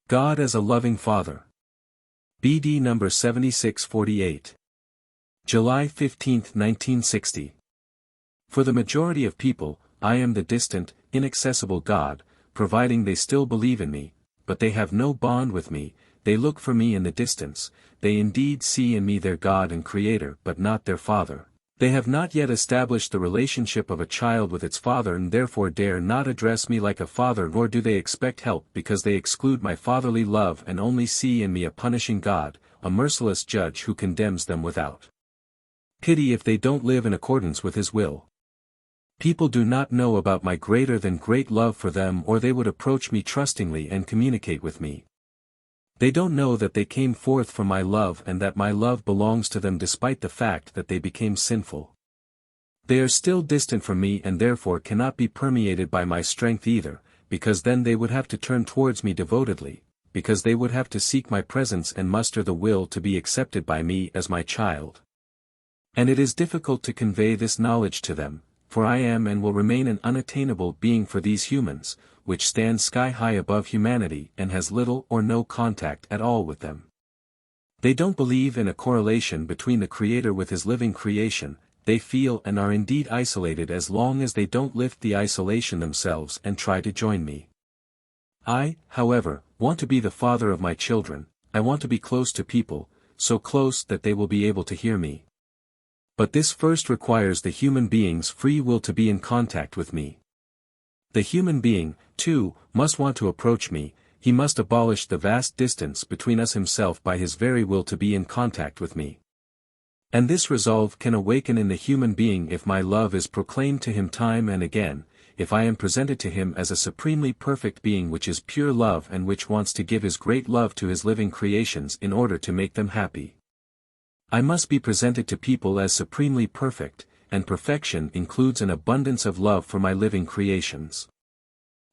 God as a loving Father. BD number 7648. July 15, 1960. For the majority of people, I am the distant, inaccessible God, providing they still believe in me, but they have no bond with me. They look for me in the distance. They indeed see in me their God and Creator but not their Father. They have not yet established the relationship of a child with its father and therefore dare not address me like a father, nor do they expect help because they exclude my fatherly love and only see in me a punishing God, a merciless judge who condemns them without pity if they don't live in accordance with His will. People do not know about my greater than great love for them, or they would approach me trustingly and communicate with me. They don't know that they came forth from my love and that my love belongs to them despite the fact that they became sinful. They are still distant from me and therefore cannot be permeated by my strength either, because then they would have to turn towards me devotedly, because they would have to seek my presence and muster the will to be accepted by me as my child. And it is difficult to convey this knowledge to them, for I am and will remain an unattainable being for these humans, which stands sky-high above humanity and has little or no contact at all with them. They don't believe in a correlation between the Creator with His living creation. They feel and are indeed isolated as long as they don't lift the isolation themselves and try to join me. I, however, want to be the father of my children. I want to be close to people, so close that they will be able to hear me. But this first requires the human being's free will to be in contact with me. The human being, too, must want to approach me. He must abolish the vast distance between us himself by his very will to be in contact with me. And this resolve can awaken in the human being if my love is proclaimed to him time and again, if I am presented to him as a supremely perfect being which is pure love and which wants to give his great love to his living creations in order to make them happy. I must be presented to people as supremely perfect, and perfection includes an abundance of love for my living creations.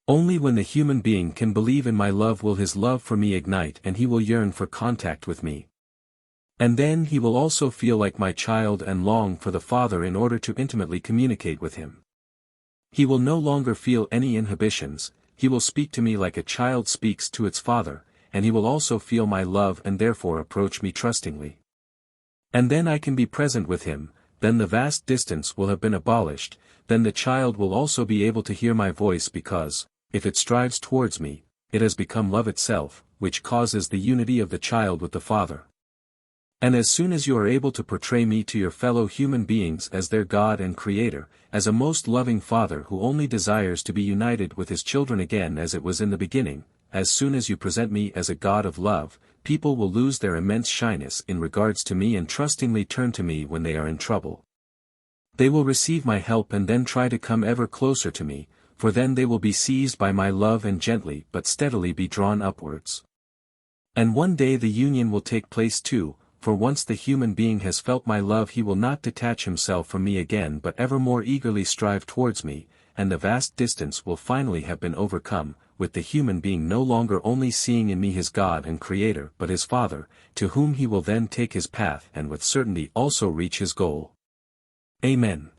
Only when the human being can believe in my love will his love for me ignite and he will yearn for contact with me. And then he will also feel like my child and long for the Father in order to intimately communicate with him. He will no longer feel any inhibitions. He will speak to me like a child speaks to its father, and he will also feel my love and therefore approach me trustingly. And then I can be present with him. Then the vast distance will have been abolished. Then the child will also be able to hear my voice because, if it strives towards me, it has become love itself, which causes the unity of the child with the Father. And as soon as you are able to portray me to your fellow human beings as their God and Creator, as a most loving Father who only desires to be united with his children again as it was in the beginning, as soon as you present me as a God of love, people will lose their immense shyness in regards to me and trustingly turn to me when they are in trouble. They will receive my help and then try to come ever closer to me, for then they will be seized by my love and gently but steadily be drawn upwards. And one day the union will take place too, for once the human being has felt my love he will not detach himself from me again but ever more eagerly strive towards me, and the vast distance will finally have been overcome, with the human being no longer only seeing in me his God and Creator but his Father, to whom he will then take his path and with certainty also reach his goal. Amen.